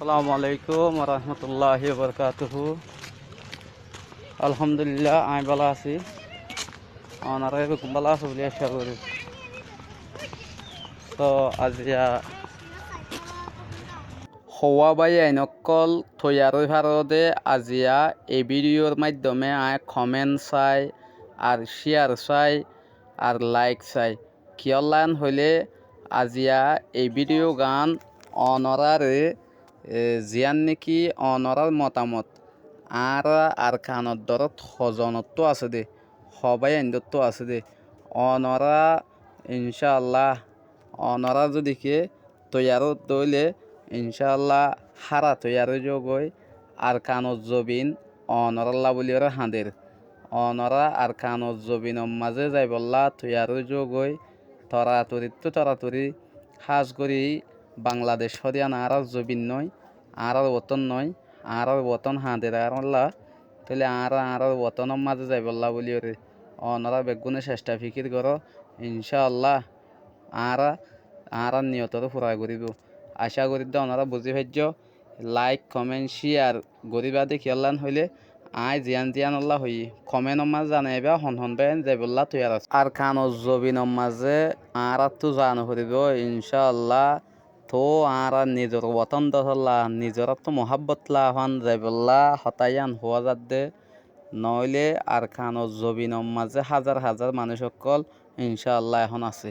আসসালামু আলাইকুম রহমতুল্লাহি বরকাতুহু। আলহামদুলিল্লাহ আমি ভালো আছি। আপনারা এরকম ভালো আছে বলে আশা করি। তো আজিয়া হওয়া বাই আইনকল তৈয়ারই ভারতে আজিয়া এই ভিডিওর মাধ্যমে আয় কমেন্ট চাই আর শেয়ার চাই আর লাইক চাই কিয়লান হইলে আজিয়া এই ভিডিও গান অনরারে জিয়ান নেকি অনরার মতামত আর কানত দরত হজনত্ব আছে দে সবাই আইনদত্ব আছে দে অনরা ইনশাআল্লাহ অনরা যদি কে তৈয়ারত দইলে ইনশাআল্লাহ হারা তৈয়ার যোগই আর কানত জবিন অনরাল্লা বলি ওরা হাঁদের অনরা আর কানত জবিন মাঝে যাই বললা তৈয়ার যোগই তরাতরি সাজ করি বাংলাদেশ হরিয়ানা আর জবিন নয় আর বতন নয় আর বতন হাঁদের আরল্লা তাহলে আর বতনের মাঝে যাই বললা বলি ওরে অনরা বেগুনে চেষ্টা ফিকির করো ইনশাআল্লাহ আর নিয়তর ফুরা করিব আশা করি ওনারা বুঝি ভাজ্য লাইক কমেন্ট শেয়ার গরিবা দেখি আল্লাহ হইলে আই জিয়ান আল্লাহ হই কমেন্ট মাঝে জানাইবা হন বেন যাইবল্লা তৈয়ার আছে আর খান জবিন মাঝে আর তো জানো করিব ইনশাআল্লাহ তো আর নিজের বতন দহল্লা নিজের তো মহাব্বত লাহান যাইবল্লা হতাইয়ান হওয়া যাত দে নইলে আর খান জবিন মাঝে হাজার হাজার মানুষ সকল ইনশাআল্লাহ এখন আছে।